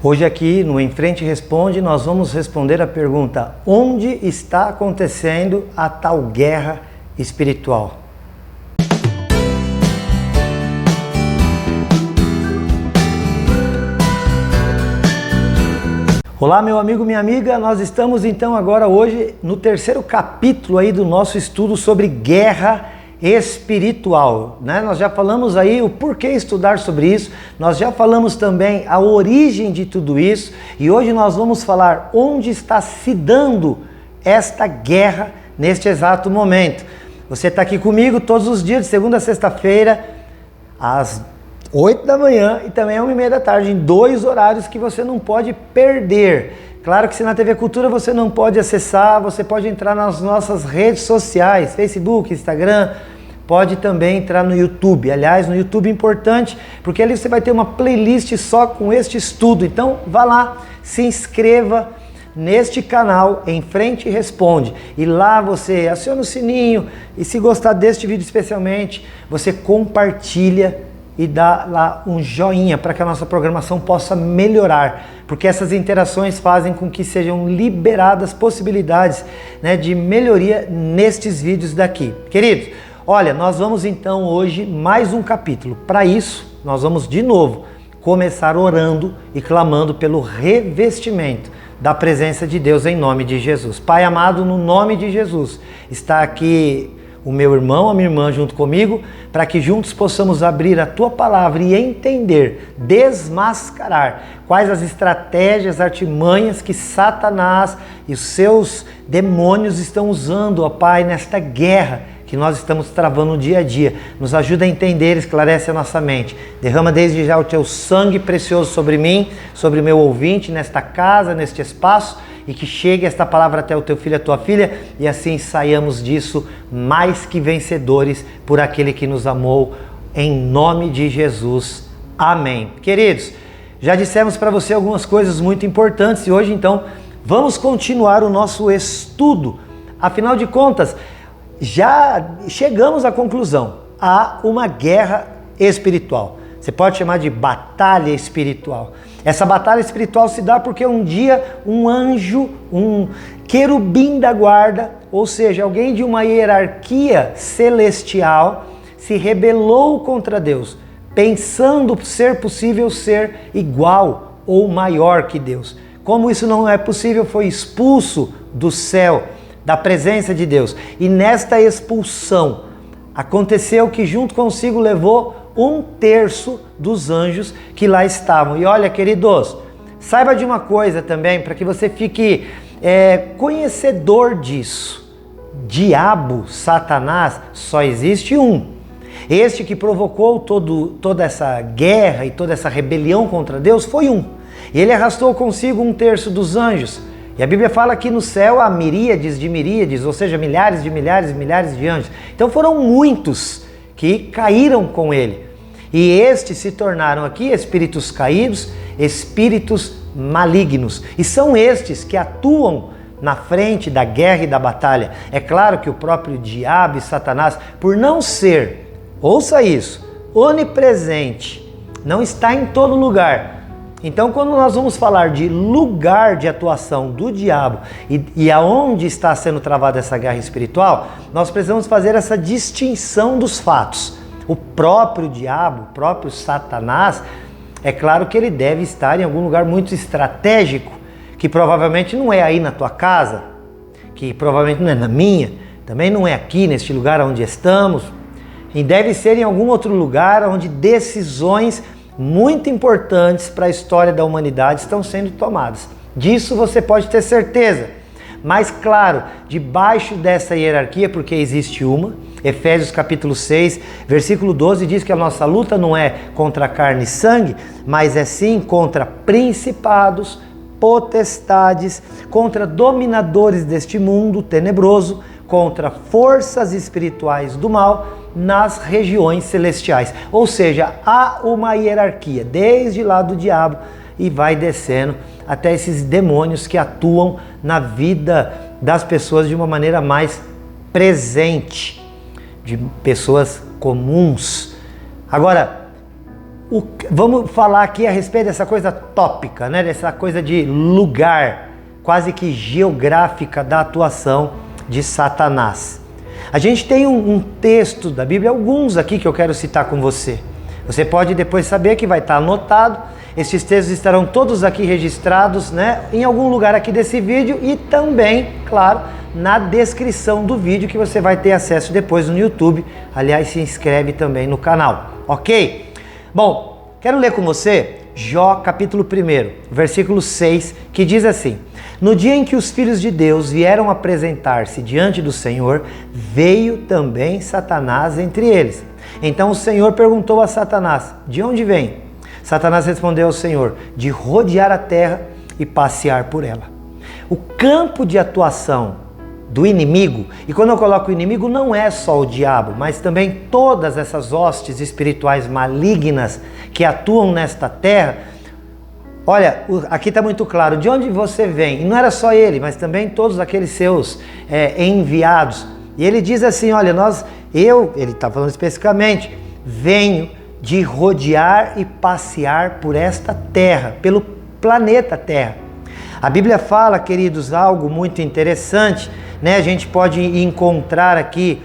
Hoje aqui no Em Frente Responde nós vamos responder a pergunta: onde está acontecendo a tal guerra espiritual? Olá meu amigo, minha amiga, nós estamos então agora hoje no terceiro capítulo aí do nosso estudo sobre guerra espiritual, né? Nós já falamos aí o porquê estudar sobre isso, nós já falamos também a origem de tudo isso e hoje nós vamos falar onde está se dando esta guerra neste exato momento. Você está aqui comigo todos os dias, de segunda a sexta-feira, às 8 da manhã e também às 1h30 da tarde, em 2 horários que você não pode perder. Claro que se na TV Cultura você não pode acessar, você pode entrar nas nossas redes sociais, Facebook, Instagram, pode também entrar no YouTube. Aliás, no YouTube é importante, porque ali você vai ter uma playlist só com este estudo. Então, vá lá, se inscreva neste canal, Em Frente Responde. E lá você aciona o sininho e se gostar deste vídeo especialmente, você compartilha e dá lá um joinha para que a nossa programação possa melhorar, porque essas interações fazem com que sejam liberadas possibilidades, né, de melhoria nestes vídeos daqui. Queridos, olha, nós vamos então hoje mais um capítulo. Para isso, nós vamos de novo começar orando e clamando pelo revestimento da presença de Deus em nome de Jesus. Pai amado, no nome de Jesus, está aqui o meu irmão, a minha irmã junto comigo, para que juntos possamos abrir a Tua Palavra e entender, desmascarar quais as estratégias, artimanhas que Satanás e os seus demônios estão usando, ó Pai, nesta guerra que nós estamos travando no dia a dia. Nos ajuda a entender, esclarece a nossa mente. Derrama desde já o Teu sangue precioso sobre mim, sobre o meu ouvinte, nesta casa, neste espaço, e que chegue esta palavra até o teu filho, a tua filha, e assim saiamos disso mais que vencedores por aquele que nos amou, em nome de Jesus. Amém. Queridos, já dissemos para você algumas coisas muito importantes e hoje então vamos continuar o nosso estudo. Afinal de contas, já chegamos à conclusão, há uma guerra espiritual. Você pode chamar de batalha espiritual. Essa batalha espiritual se dá porque um dia um anjo, um querubim da guarda, ou seja, alguém de uma hierarquia celestial, se rebelou contra Deus, pensando ser possível ser igual ou maior que Deus. Como isso não é possível, foi expulso do céu, da presença de Deus. E nesta expulsão, aconteceu que junto consigo levou 1/3 dos anjos que lá estavam. E olha, queridos, saiba de uma coisa também, para que você fique conhecedor disso. Diabo, Satanás, só existe um. Este que provocou toda essa guerra e toda essa rebelião contra Deus foi um. E ele arrastou consigo 1/3 dos anjos. E a Bíblia fala que no céu há miríades de miríades, ou seja, milhares de milhares e milhares de anjos. Então foram muitos que caíram com ele. E estes se tornaram aqui espíritos caídos, espíritos malignos. E são estes que atuam na frente da guerra e da batalha. É claro que o próprio diabo e Satanás, por não ser, ouça isso, onipresente, não está em todo lugar. Então, quando nós vamos falar de lugar de atuação do diabo e aonde está sendo travada essa guerra espiritual, nós precisamos fazer essa distinção dos fatos. O próprio diabo, o próprio Satanás, é claro que ele deve estar em algum lugar muito estratégico, que provavelmente não é aí na tua casa, que provavelmente não é na minha, também não é aqui neste lugar onde estamos, e deve ser em algum outro lugar onde decisões muito importantes para a história da humanidade estão sendo tomadas. Disso você pode ter certeza. Mas claro, debaixo dessa hierarquia, porque existe uma, Efésios capítulo 6, versículo 12 diz que a nossa luta não é contra carne e sangue, mas é sim contra principados, potestades, contra dominadores deste mundo tenebroso, contra forças espirituais do mal nas regiões celestiais. Ou seja, há uma hierarquia, desde lá do diabo e vai descendo até esses demônios que atuam na vida das pessoas de uma maneira mais presente, de pessoas comuns. Agora, Vamos falar aqui a respeito dessa coisa tópica, né? Dessa coisa de lugar, quase que geográfica da atuação de Satanás. A gente tem um texto da Bíblia, alguns aqui que eu quero citar com você. Você pode depois saber que vai estar anotado. Esses textos estarão todos aqui registrados, né, em algum lugar aqui desse vídeo e também, claro, na descrição do vídeo que você vai ter acesso depois no YouTube. Aliás, se inscreve também no canal, ok? Bom, quero ler com você Jó capítulo 1, versículo 6, que diz assim: no dia em que os filhos de Deus vieram apresentar-se diante do Senhor, veio também Satanás entre eles. Então o Senhor perguntou a Satanás: de onde vem? Satanás respondeu ao Senhor: de rodear a terra e passear por ela. O campo de atuação do inimigo, e quando eu coloco o inimigo, não é só o diabo, mas também todas essas hostes espirituais malignas que atuam nesta terra. Olha, aqui está muito claro de onde você vem, e não era só ele, mas também todos aqueles seus enviados. E ele diz assim: olha, ele está falando especificamente, venho de rodear e passear por esta terra, pelo planeta Terra. A Bíblia fala, queridos, algo muito interessante, né? A gente pode encontrar aqui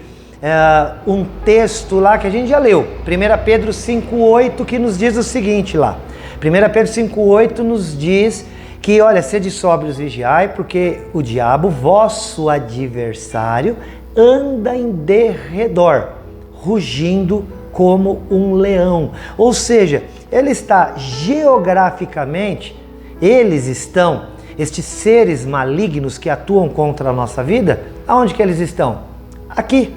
um texto lá que a gente já leu, 1 Pedro 5,8, que nos diz o seguinte lá. 1 Pedro 5,8 nos diz que, olha, sede sóbrios e vigiai, porque o diabo, vosso adversário, anda em derredor, rugindo como um leão. Ou seja, ele está geograficamente, estes seres malignos que atuam contra a nossa vida, aonde que eles estão? Aqui,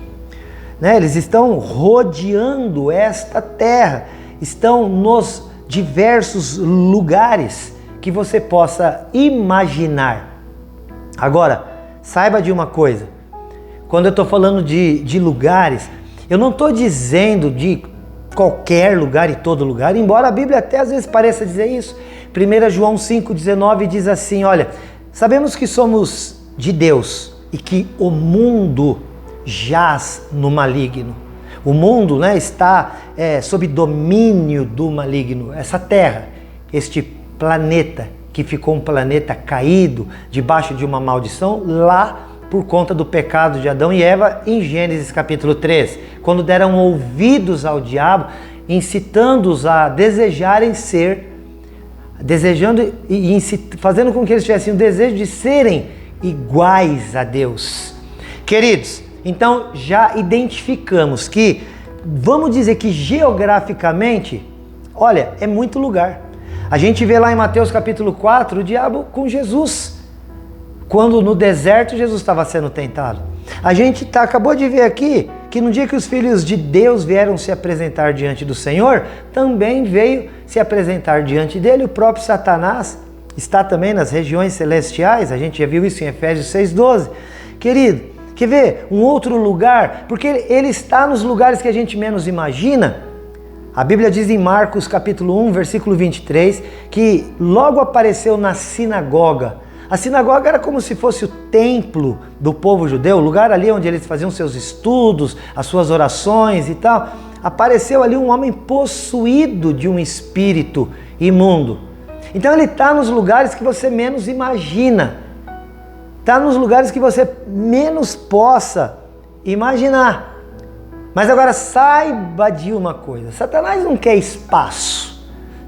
né? Eles estão rodeando esta terra, estão nos diversos lugares que você possa imaginar. Agora, saiba de uma coisa, quando eu estou falando de lugares, eu não estou dizendo de qualquer lugar e todo lugar, embora a Bíblia até às vezes pareça dizer isso. 1 João 5,19 diz assim: olha, sabemos que somos de Deus e que o mundo jaz no maligno. O mundo, né, está sob domínio do maligno. Essa terra, este planeta que ficou um planeta caído, debaixo de uma maldição, lá por conta do pecado de Adão e Eva, em Gênesis capítulo 3, quando deram ouvidos ao diabo, incitando-os a desejarem fazendo com que eles tivessem o desejo de serem iguais a Deus. Queridos, então já identificamos que, vamos dizer que geograficamente, olha, é muito lugar. A gente vê lá em Mateus capítulo 4, o diabo com Jesus, quando no deserto Jesus estava sendo tentado. A gente acabou de ver aqui que no dia que os filhos de Deus vieram se apresentar diante do Senhor, também veio se apresentar diante dele o próprio Satanás. Está também nas regiões celestiais, a gente já viu isso em Efésios 6,12. Querido, quer ver um outro lugar? Porque ele está nos lugares que a gente menos imagina. A Bíblia diz em Marcos capítulo 1, versículo 23, que logo apareceu na sinagoga. A sinagoga era como se fosse o templo do povo judeu, o lugar ali onde eles faziam seus estudos, as suas orações e tal. Apareceu ali um homem possuído de um espírito imundo. Então ele está nos lugares que você menos imagina. Está nos lugares que você menos possa imaginar. Mas agora saiba de uma coisa, Satanás não quer espaço.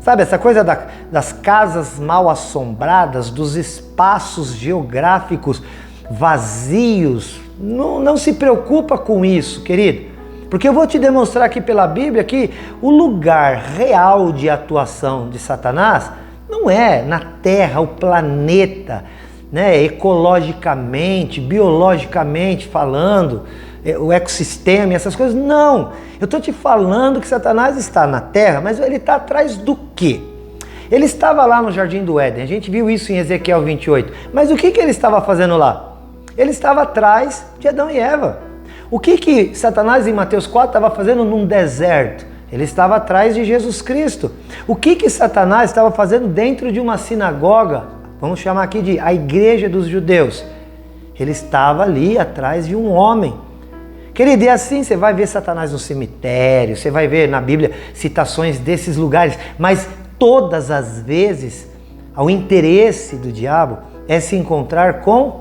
Sabe, essa coisa das casas mal assombradas, dos espaços geográficos vazios, não se preocupa com isso, querido. Porque eu vou te demonstrar aqui pela Bíblia que o lugar real de atuação de Satanás não é na Terra, o planeta, né, ecologicamente, biologicamente falando, o ecossistema e essas coisas. Não, eu estou te falando que Satanás está na Terra, mas ele está atrás do quê? Ele estava lá no Jardim do Éden, a gente viu isso em Ezequiel 28, mas o que ele estava fazendo lá? Ele estava atrás de Adão e Eva. O que Satanás em Mateus 4 estava fazendo num deserto? Ele estava atrás de Jesus Cristo. O que Satanás estava fazendo dentro de uma sinagoga? Vamos chamar aqui de a igreja dos judeus. Ele estava ali atrás de um homem Querido, e assim você vai ver Satanás no cemitério, você vai ver na Bíblia citações desses lugares, mas todas as vezes o interesse do diabo é se encontrar com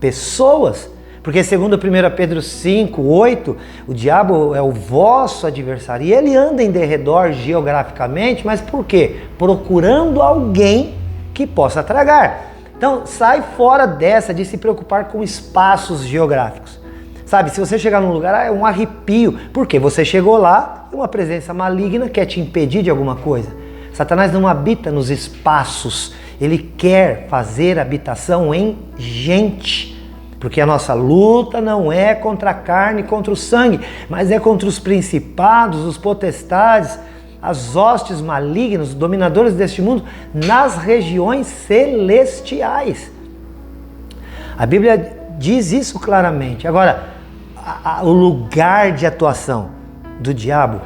pessoas. Porque segundo 1 Pedro 5, 8, o diabo é o vosso adversário e ele anda em derredor geograficamente, mas por quê? Procurando alguém que possa tragar. Então sai fora dessa de se preocupar com espaços geográficos. Sabe, se você chegar num lugar, é um arrepio, porque você chegou lá e uma presença maligna quer te impedir de alguma coisa. Satanás não habita nos espaços, ele quer fazer habitação em gente. Porque a nossa luta não é contra a carne e contra o sangue, mas é contra os principados, os potestades, as hostes malignas, os dominadores deste mundo, nas regiões celestiais. A Bíblia diz isso claramente. Agora, o lugar de atuação do diabo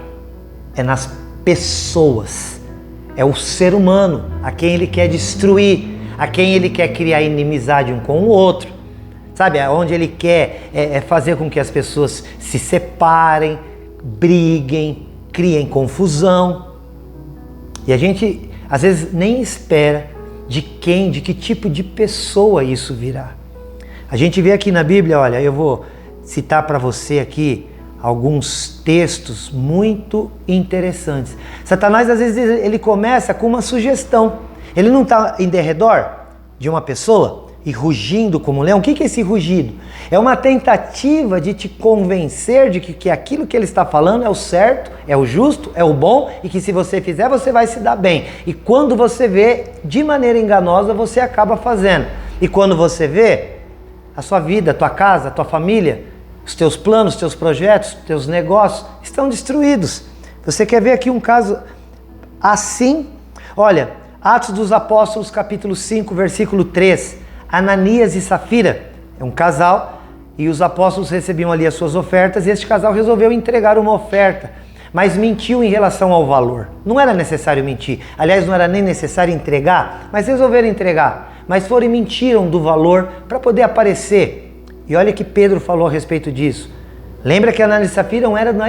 é nas pessoas, é o ser humano, a quem ele quer destruir, a quem ele quer criar inimizade um com o outro. Sabe, onde ele quer fazer com que as pessoas se separem, briguem, criem confusão. E a gente, às vezes, nem espera de que tipo de pessoa isso virá. A gente vê aqui na Bíblia, olha, eu vou citar para você aqui alguns textos muito interessantes. Satanás, às vezes, ele começa com uma sugestão. Ele não está em derredor de uma pessoa e rugindo como um leão. O que é esse rugido? É uma tentativa de te convencer de que aquilo que ele está falando é o certo, é o justo, é o bom e que se você fizer você vai se dar bem. E quando você vê, de maneira enganosa, você acaba fazendo. E quando você vê, a sua vida, a tua casa, a tua família, os teus planos, os teus projetos, os teus negócios estão destruídos. Você quer ver aqui um caso assim? Olha, Atos dos Apóstolos, capítulo 5, versículo 3. Ananias e Safira, é um casal, e os apóstolos recebiam ali as suas ofertas, e este casal resolveu entregar uma oferta, mas mentiu em relação ao valor. Não era necessário mentir, aliás, não era nem necessário entregar, mas resolveram entregar, mas foram e mentiram do valor para poder aparecer. E olha que Pedro falou a respeito disso. Lembra que Ananias e Safira eram da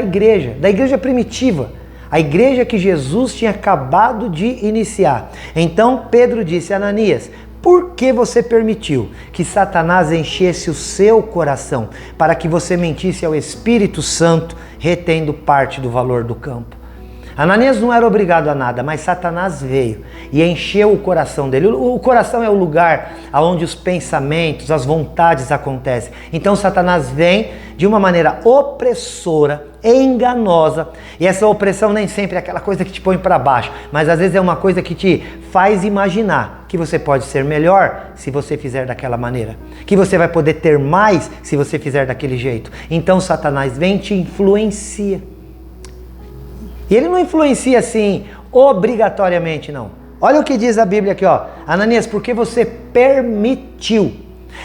igreja primitiva, a igreja que Jesus tinha acabado de iniciar. Então Pedro disse a Ananias: por que você permitiu que Satanás enchesse o seu coração para que você mentisse ao Espírito Santo, retendo parte do valor do campo? Ananias não era obrigado a nada, mas Satanás veio e encheu o coração dele. O coração é o lugar onde os pensamentos, as vontades acontecem. Então Satanás vem de uma maneira opressora, enganosa, e essa opressão nem sempre é aquela coisa que te põe para baixo, mas às vezes é uma coisa que te faz imaginar que você pode ser melhor se você fizer daquela maneira, que você vai poder ter mais se você fizer daquele jeito. Então Satanás vem e te influencia. E ele não influencia assim, obrigatoriamente, não. Olha o que diz a Bíblia aqui, ó. Ananias, por que você permitiu?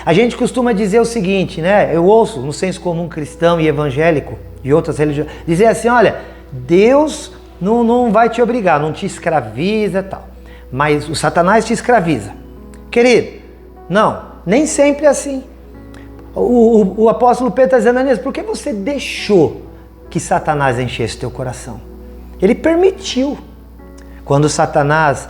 A gente costuma dizer o seguinte, né? Eu ouço no senso comum cristão e evangélico de outras religiões dizer assim, olha, Deus não vai te obrigar, não te escraviza e tal. Mas o Satanás te escraviza. Querido, não, nem sempre é assim. O apóstolo Pedro está dizendo, Ananias, por que você deixou que Satanás enchesse teu coração? Ele permitiu. Quando Satanás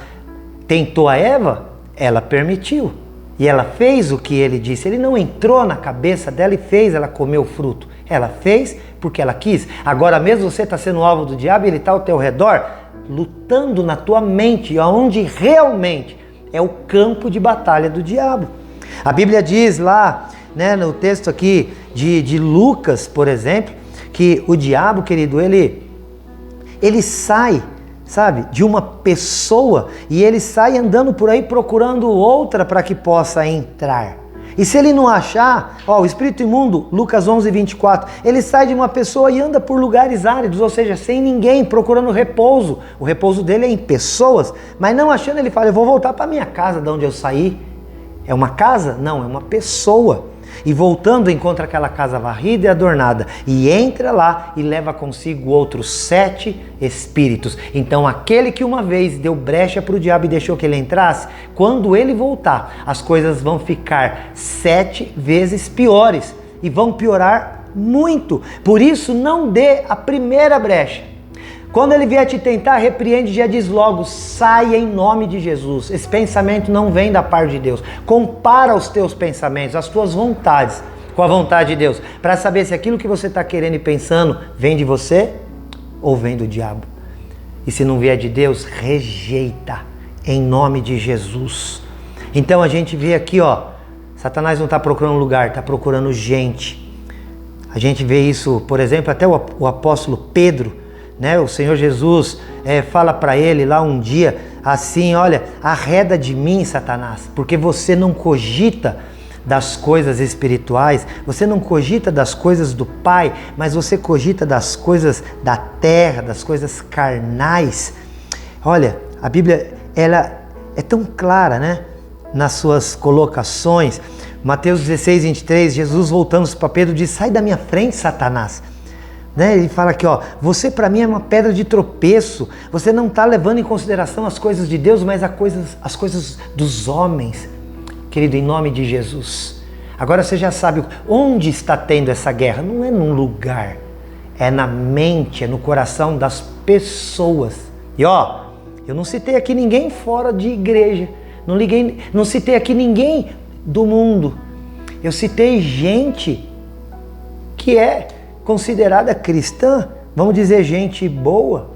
tentou a Eva, ela permitiu. E ela fez o que ele disse. Ele não entrou na cabeça dela e fez ela comer o fruto. Ela fez porque ela quis. Agora mesmo você está sendo alvo do diabo e ele está ao teu redor, lutando na tua mente, onde realmente é o campo de batalha do diabo. A Bíblia diz lá, né, no texto aqui de Lucas, por exemplo, que o diabo, querido, ele sai, sabe, de uma pessoa e ele sai andando por aí procurando outra para que possa entrar. E se ele não achar, ó, o espírito imundo, Lucas 11, 24, ele sai de uma pessoa e anda por lugares áridos, ou seja, sem ninguém, procurando repouso. O repouso dele é em pessoas, mas não achando, ele fala, eu vou voltar para minha casa de onde eu saí. É uma casa? Não, é uma pessoa. E voltando encontra aquela casa varrida e adornada e entra lá e leva consigo outros 7 espíritos. Então aquele que uma vez deu brecha para o diabo e deixou que ele entrasse, quando ele voltar, as coisas vão ficar 7 vezes piores e vão piorar muito. Por isso, não dê a primeira brecha. Quando ele vier te tentar, repreende, já diz logo, sai em nome de Jesus. Esse pensamento não vem da parte de Deus. Compara os teus pensamentos, as tuas vontades com a vontade de Deus, para saber se aquilo que você está querendo e pensando vem de você ou vem do diabo. E se não vier de Deus, rejeita em nome de Jesus. Então a gente vê aqui, ó, Satanás não está procurando lugar, está procurando gente. A gente vê isso, por exemplo, até o apóstolo Pedro, né? O Senhor Jesus fala para ele lá um dia assim, olha, arreda de mim, Satanás, porque você não cogita das coisas espirituais, você não cogita das coisas do Pai, mas você cogita das coisas da terra, das coisas carnais. Olha, a Bíblia, ela é tão clara, né? Nas suas colocações. Mateus 16, 23, Jesus voltando para Pedro diz, sai da minha frente, Satanás. Né? Ele fala aqui, ó, você para mim é uma pedra de tropeço, você não está levando em consideração as coisas de Deus, mas as coisas dos homens. Querido, em nome de Jesus. Agora você já sabe onde está tendo essa guerra. Não é num lugar, é na mente, é no coração das pessoas. E ó, eu não citei aqui ninguém fora de igreja, não citei aqui ninguém do mundo. Eu citei gente que é considerada cristã, vamos dizer gente boa.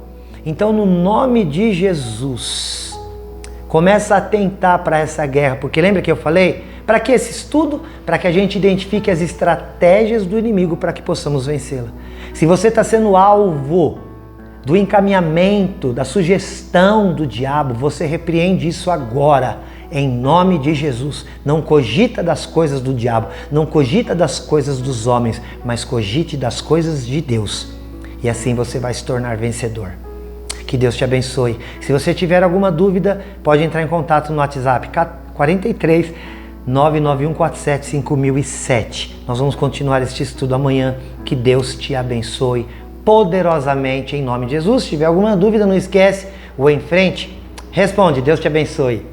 Então, no nome de Jesus, começa a atentar para essa guerra, porque lembra que eu falei? Para que esse estudo? Para que a gente identifique as estratégias do inimigo para que possamos vencê-la. Se você está sendo alvo do encaminhamento, da sugestão do diabo, você repreende isso agora, em nome de Jesus. Não cogita das coisas do diabo, não cogita das coisas dos homens, mas cogite das coisas de Deus. E assim você vai se tornar vencedor. Que Deus te abençoe. Se você tiver alguma dúvida, pode entrar em contato no WhatsApp 43 99147 5007. Nós vamos continuar este estudo amanhã. Que Deus te abençoe poderosamente em nome de Jesus. Se tiver alguma dúvida, não esquece, o Em Frente responde. Deus te abençoe.